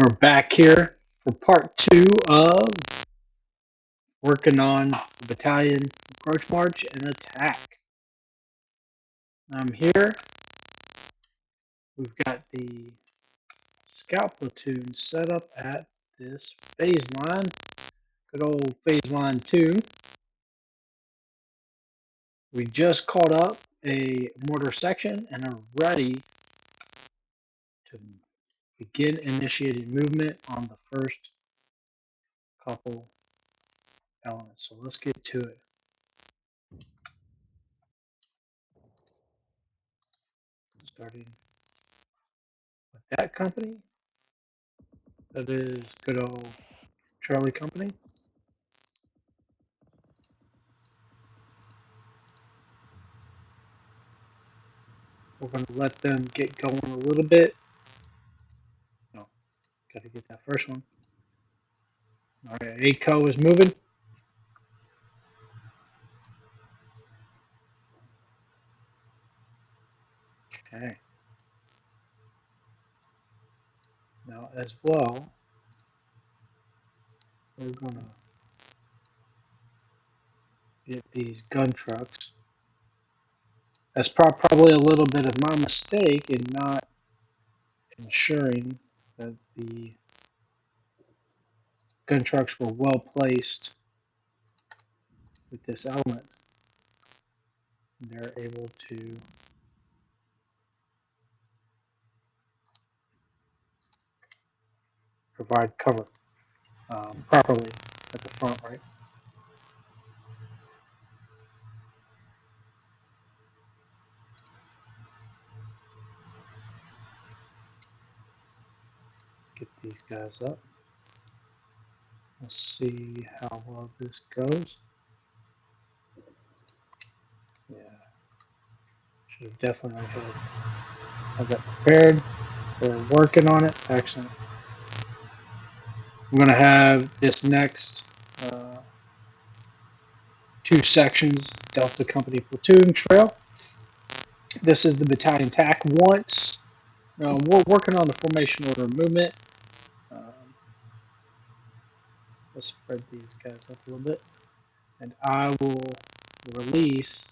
We're back here for part 2 of working on the battalion approach march and attack. I'm here. We've got the scout platoon set up at this phase line. Good old phase line 2. We just caught up a mortar section and are ready to begin initiating movement on the first couple elements. So let's get to it. Starting with that company. That is good old Charlie Company. We're going to let them get going a little bit. No, got to get that first one. All right, ACO is moving. Okay. Now, as well, we're going to get these gun trucks. That's probably a little bit of my mistake in not ensuring that the gun trucks were well placed with this element. They're able to provide cover properly at the front, right? Get these guys up. Let's see how well this goes. Yeah, should have definitely had that prepared. We're working on it. Excellent. I'm going to have this next 2 sections, Delta Company Platoon Trail. This is the battalion tack. Once we're working on the formation order of movement. Let's spread these guys up a little bit. And I will release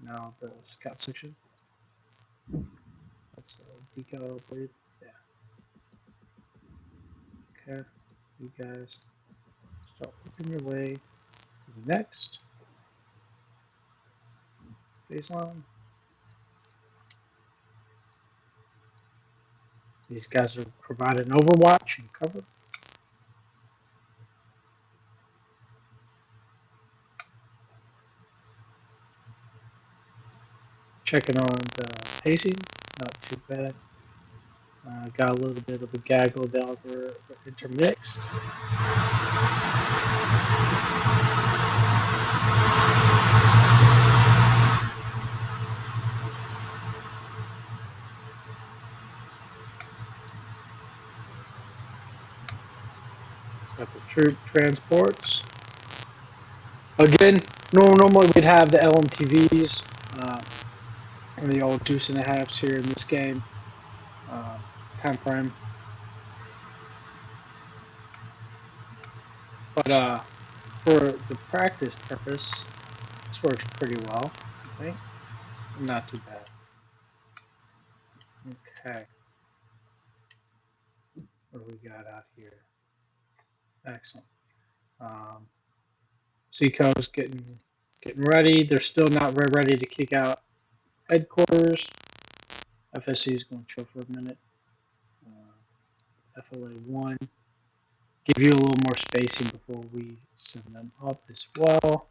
now the scout section. That's a decal, I believe. Yeah. Okay. You guys start working your way to the next phase line. These guys are providing overwatch and cover. Checking on the pacing, not too bad. Got a little bit of a gaggle down there, intermixed. Got the troop transports. Again, normally we'd have the LMTVs and the old deuce and a halves here in this game time frame. But for the practice purpose, this works pretty well, I think. Not too bad. Okay. What do we got out here? Excellent. Seacoast getting ready. They're still not very ready to kick out headquarters. FSC is going to chill for a minute. FLA 1. Give you a little more spacing before we send them up as well.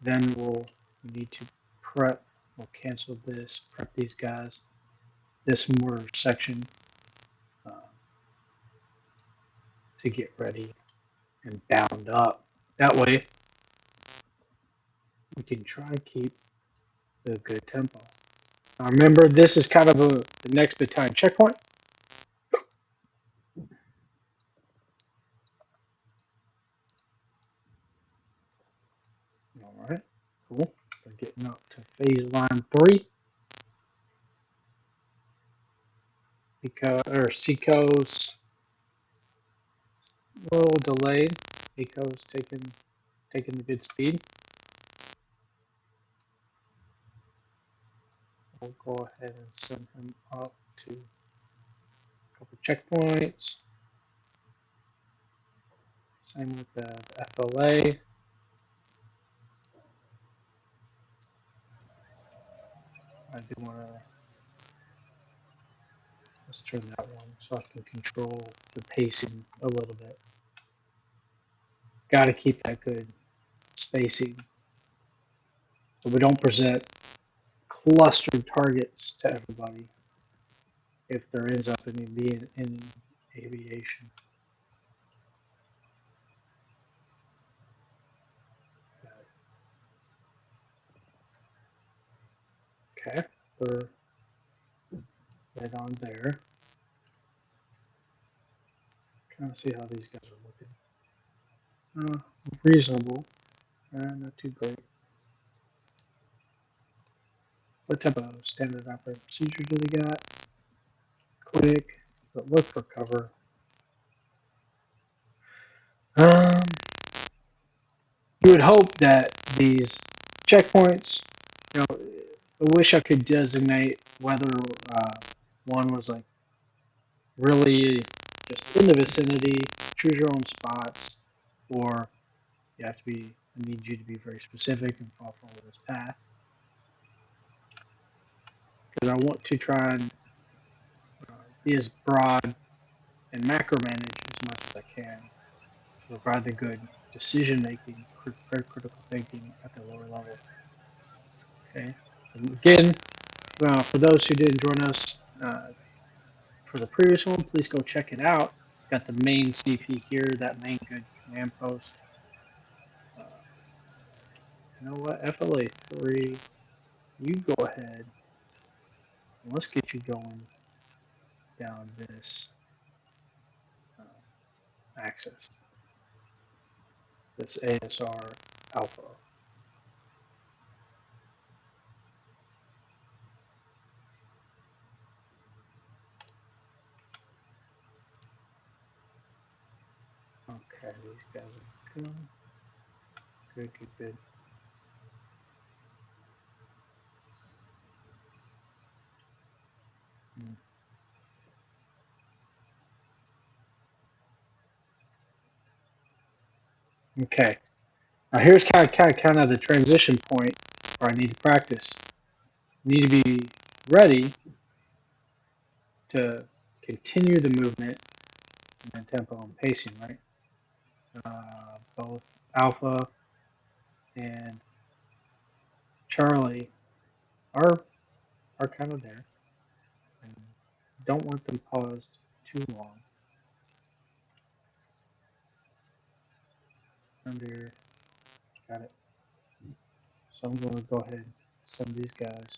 Then we need to prep. We'll cancel this, prep these guys. This mortar section to get ready and bound up. That way, we can try and keep the good tempo. Now remember, this is kind of the next battalion checkpoint. All right, cool. We're getting up to phase line 3. because or Seacoast a little delayed. Eco's taking the good speed. We'll go ahead and send him up to a couple checkpoints. Same with the FLA. I do want to, let's turn that one so I can control the pacing a little bit. Got to keep that good spacing so we don't present clustered targets to everybody if there ends up being in aviation. Okay, they're right on there. Kind of see how these guys are looking. Reasonable, not too great. What type of standard operating procedure do they got? Quick, but look for cover. Um, you would hope that these checkpoints, I wish I could designate whether one was like really just in the vicinity, choose your own spots, or you have to be, I need you to be very specific and follow this path. Because I want to try and be as broad and macro manage as much as I can to provide the good decision making, very critical thinking at the lower level. Okay. And again, for those who didn't join us for the previous one, please go check it out. Got the main CP here, that main good command post. You know what? FLA 3, you go ahead and let's get you going down this axis, this ASR alpha. Okay, these guys are good. Good, good, good. Okay. Now here's kind of the transition point where I need to practice. I need to be ready to continue the movement and then tempo and pacing, right? Both Alpha and Charlie are kind of there. And don't want them paused too long. Under, got it. So I'm going to go ahead and send these guys.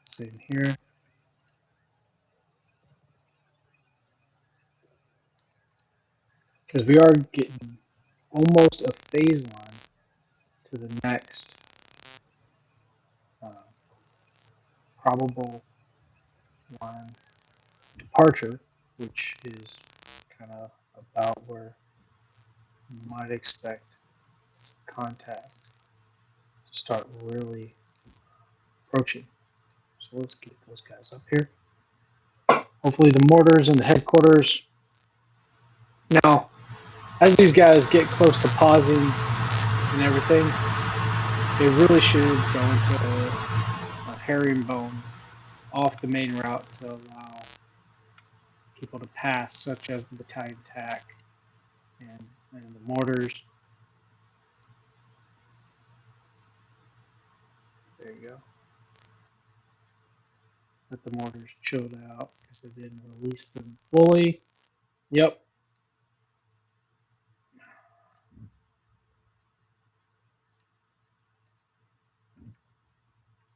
Sitting here. Because we are getting almost a phase line to the next uh, probable line departure, which is kind of about where you might expect contact to start really approaching. So let's get those guys up here. Hopefully the mortars and the headquarters. Now, as these guys get close to pausing and everything, they really should go into a herringbone off the main route to allow people to pass, such as the battalion tack and the mortars. There you go. Let the mortars chilled out because I didn't release them fully. Yep.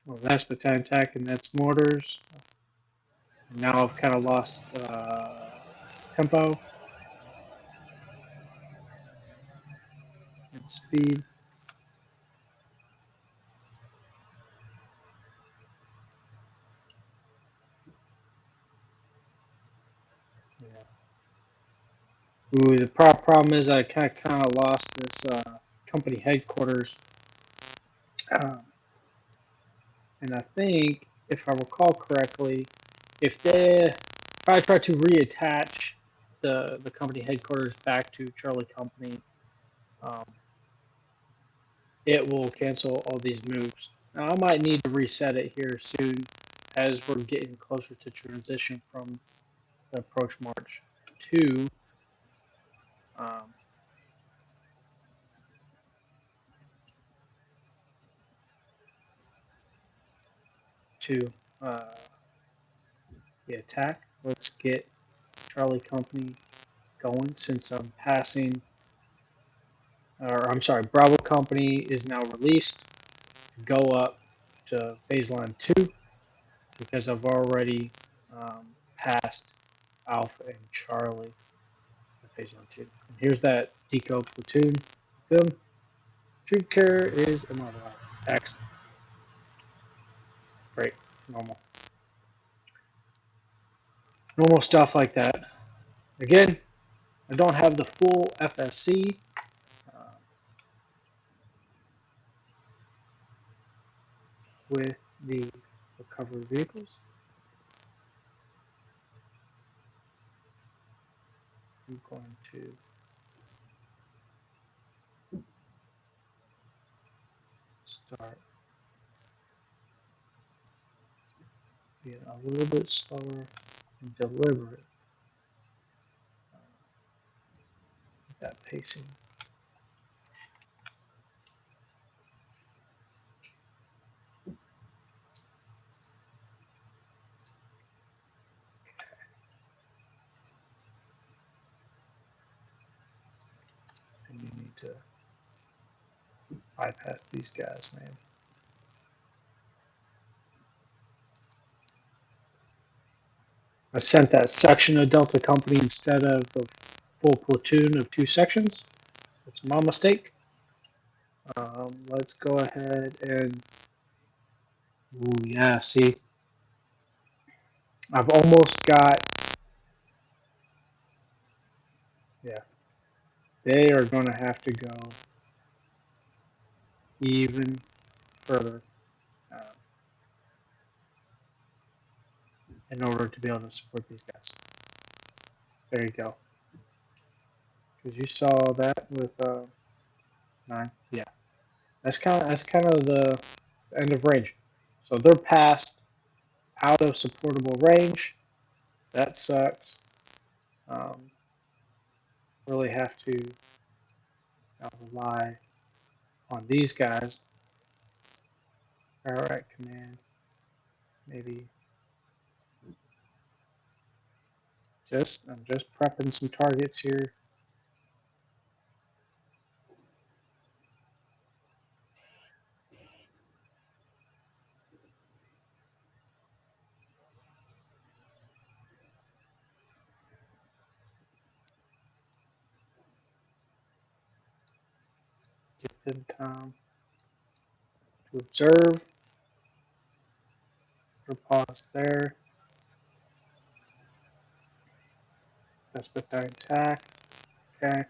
Well, that's battalion tack and that's mortars. And now I've kind of lost tempo. speed. Yeah. Ooh, the problem is I kind of lost this company headquarters, um, and I think if I recall correctly, if I try to reattach the company headquarters back to Charlie Company, um, it will cancel all these moves. Now I might need to reset it here soon, as we're getting closer to transition from the approach march to um, to uh, the attack. Let's get Charlie Company going since I'm passing, or I'm sorry, Bravo Company is now released to go up to phase line 2 because I've already passed Alpha and Charlie at phase line 2. And here's that deco platoon film. Troop carrier is immobilized. Excellent. Great. Normal. Normal stuff like that. Again, I don't have the full FSC. With the recovery vehicles. I'm going to start being a little bit slower and deliberate with that pacing. And you need to bypass these guys, man. I sent that section of Delta Company instead of the full platoon of 2 sections. It's my mistake. Let's go ahead and, ooh, yeah, see, I've almost got, yeah, they are going to have to go even further uh, in order to be able to support these guys. There you go. Because you saw that with 9. Yeah, that's kind of the end of range. So they're past out of supportable range. That sucks. Um, really have to rely on these guys. All right, command. Maybe I'm just prepping some targets here. Give them time to observe. Pause there. That's battalion attack. Okay.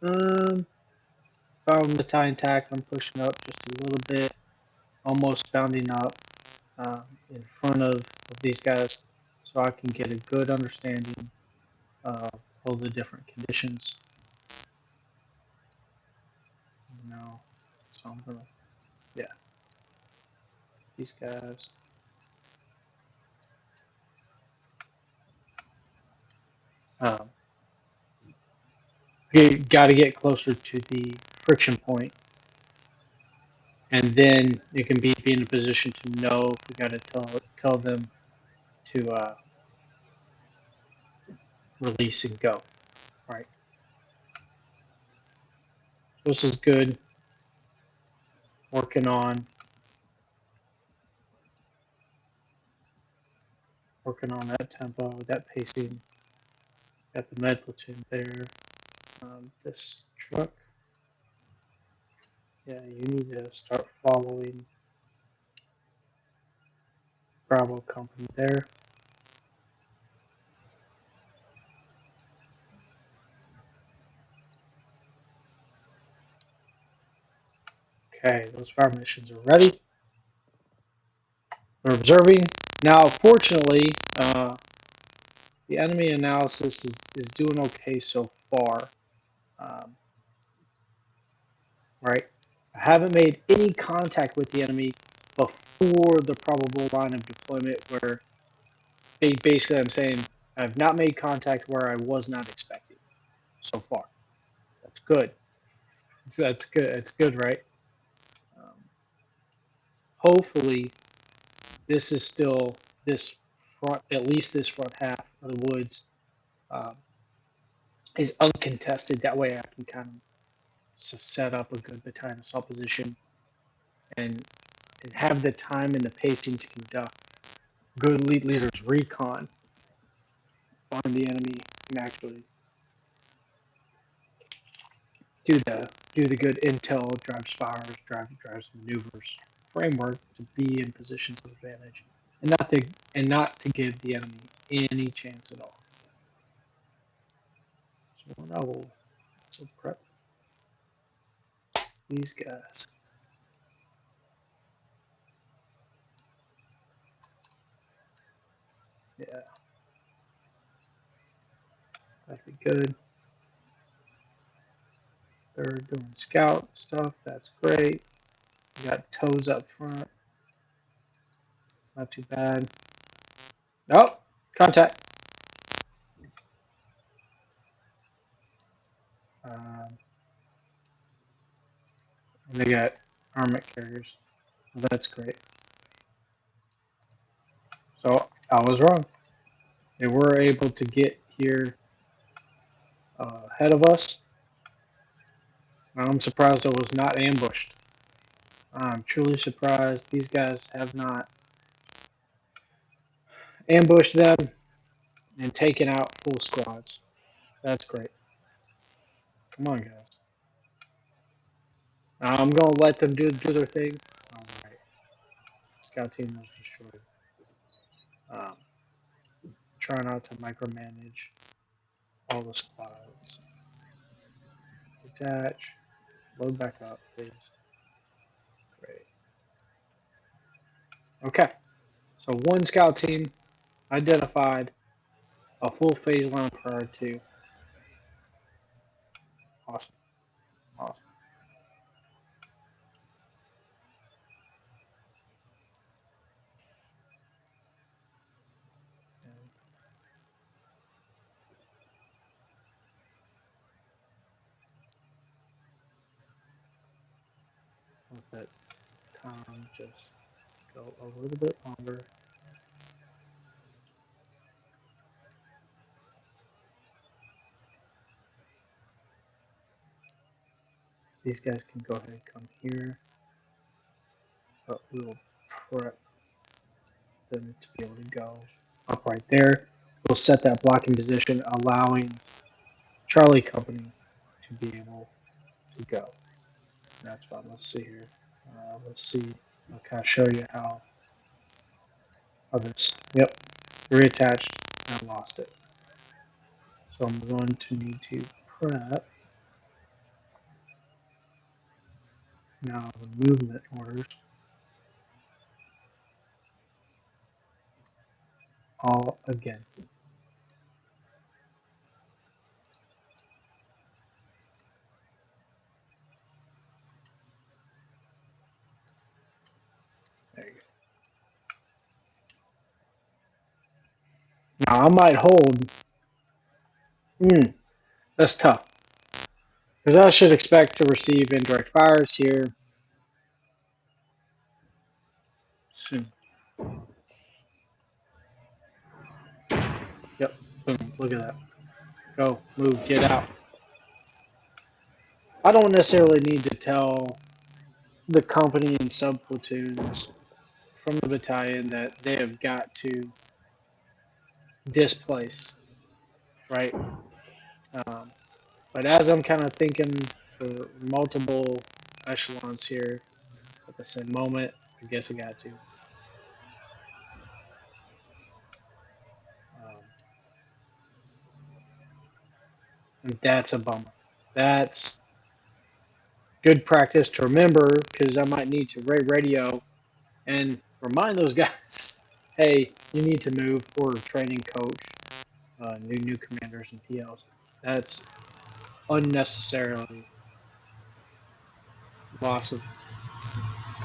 Found battalion attack. I'm pushing up just a little bit, almost bounding up in front of these guys, so I can get a good understanding of all the different conditions. No, so I'm gonna, yeah, these guys. Um, okay, got to get closer to the friction point, and then you can be in a position to know if we got to tell them to release and go. All right, so this is good. Working on that tempo, that pacing. Got the med platoon there. This truck. Yeah, you need to start following Bravo Company there. Okay, those fire missions are ready. They're observing. Now, fortunately, the enemy analysis is doing okay so far. Um, right? I haven't made any contact with the enemy before the probable line of deployment where basically I'm saying I've not made contact where I was not expecting so far. That's good. That's good. It's good, right? Um, Hopefully, this is still this front, at least this front half of the woods um, is uncontested. That way, I can kind of set up a good battalion assault position and have the time and the pacing to conduct good lead leaders recon on the enemy and actually do the good intel, drives fires, drives maneuvers framework to be in positions of advantage and not to give the enemy any chance at all. So now we'll prep these guys. Yeah, that'd be good. They're doing scout stuff. That's great. We got toes up front. Not too bad. Nope. Contact. Um, and they got armament carriers. Well, that's great. So I was wrong. They were able to get here ahead of us. I'm surprised I was not ambushed. I'm truly surprised these guys have not ambushed them and taken out full squads. That's great. Come on, guys. I'm going to let them do their thing. All right. Scout team was destroyed. Um, try not to micromanage all the squads. Detach. Load back up, please. Great. Okay. So one scout team identified a full phase line prior to. Awesome. Awesome. And let that time just go a little bit longer. These guys can go ahead and come here, but we will prep them to be able to go up right there. We'll set that blocking position, allowing Charlie Company to be able to go. That's fine. Let's see here. Let's see. I'll kind of show you how this. Yep, reattached. I lost it. So I'm going to need to prep now the movement orders all again. There you go. Now I might hold. That's tough because I should expect to receive indirect fires here soon. Yep. Boom. Look at that. Go. Move. Get out. I don't necessarily need to tell the company and sub platoons from the battalion that they have got to displace, right? Um, but as I'm kind of thinking for multiple echelons here at the same moment. I guess I got to. And that's a bummer. That's good practice to remember because I might need to radio and remind those guys, hey, you need to move or training coach new commanders and PLs. That's unnecessarily loss of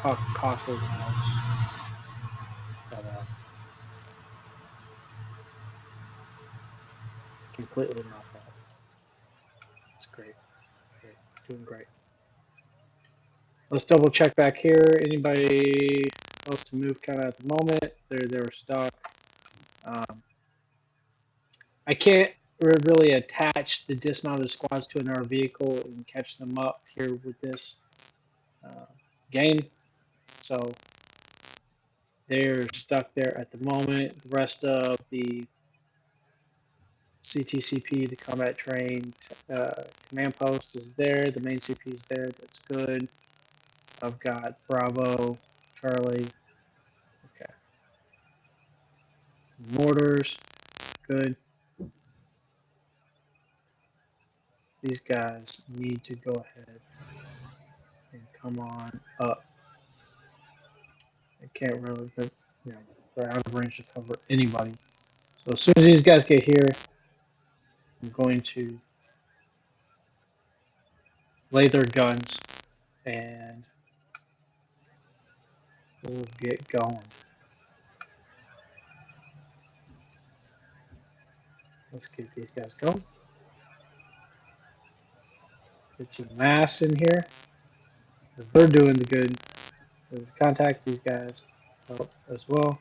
costly lives. But completely my fault. It's great. Great. Doing great. Let's double check back here. Anybody else to move kind of at the moment? They're stuck. Um, I can't really attach the dismounted squads to another vehicle and catch them up here with this uh, game. So they're stuck there at the moment. The rest of the CTCP, the combat trained command post is there. The main CP is there. That's good. I've got Bravo, Charlie. Okay. Mortars, good. These guys need to go ahead and come on up. They can't really, they're out of range to cover anybody. So as soon as these guys get here, I'm going to lay their guns and we'll get going. Let's get these guys going. Get some mass in here because they're doing the good. So contact these guys as well.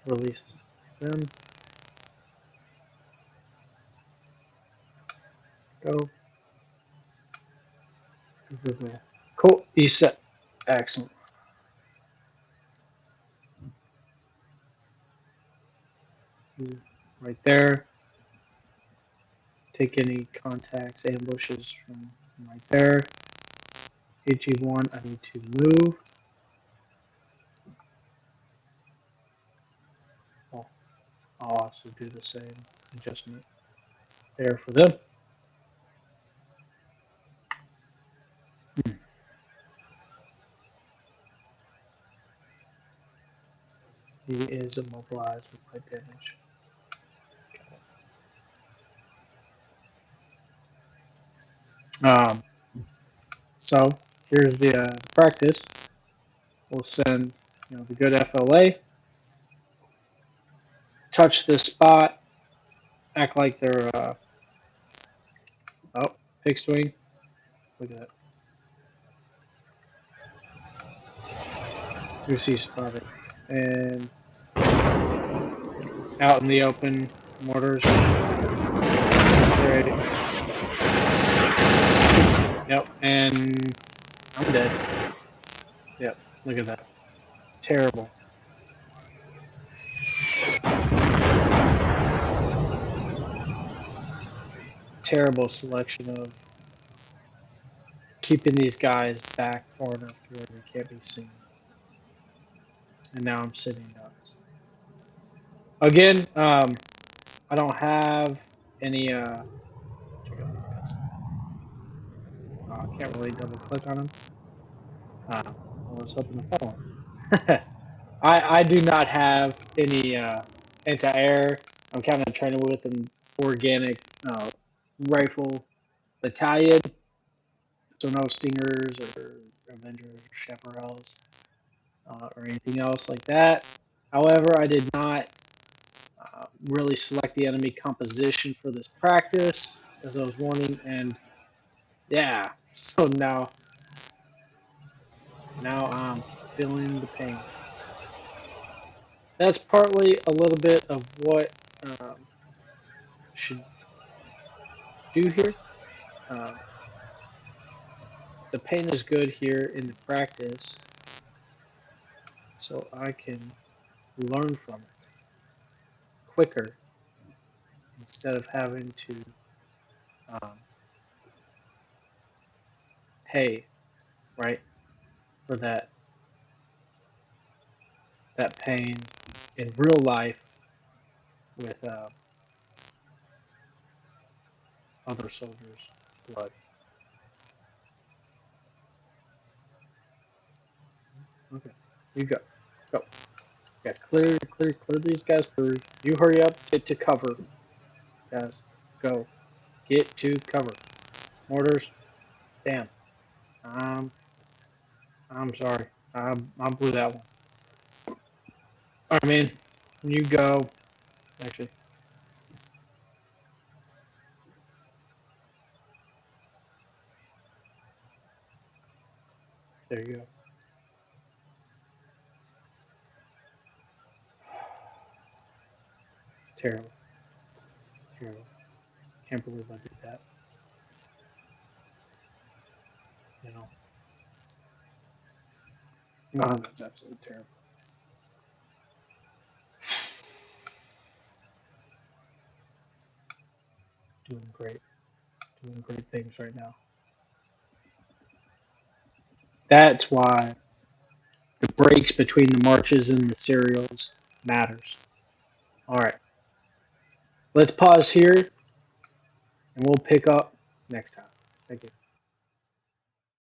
Release them. Go. Cool. He's set. Excellent. Right there. Take any contacts, ambushes from right there. HE1, I need to move. Oh, I'll also do the same adjustment there for them. He is immobilized with light damage. So here's the practice. We'll send the good FLA. Touch this spot. Act like they're oh, fixed wing. Look at that. Goosey spotted. And out in the open, mortars. Ready. Yep, and I'm dead. Yep, look at that. Terrible. Terrible selection of keeping these guys back far enough to where they can't be seen. And now I'm sitting ducks. Again, I don't have any. Check out these guys. I can't really double click on them. I was hoping to follow them. I do not have any anti-air. I'm kind of training with an organic rifle battalion, so no stingers or Avengers or chaparrals or anything else like that. However, I did not really select the enemy composition for this practice, as I was warning, and yeah, so now I'm feeling the pain. That's partly a little bit of what should do here. Um, the pain is good here in the practice, so I can learn from it quicker instead of having to um, pay, right, for that pain in real life with other soldiers' blood. Okay, you go. Go. Yeah, clear these guys through. You hurry up, get to cover, guys. Go. Get to cover. Mortars. Damn. Um, I'm sorry. I blew that one. I mean, you go. Actually, there you go. Terrible. Terrible. Can't believe I did that. You know. No, that's absolutely terrible. Doing great. Doing great things right now. That's why the breaks between the marches and the serials matters. All right. Let's pause here and we'll pick up next time. Thank you.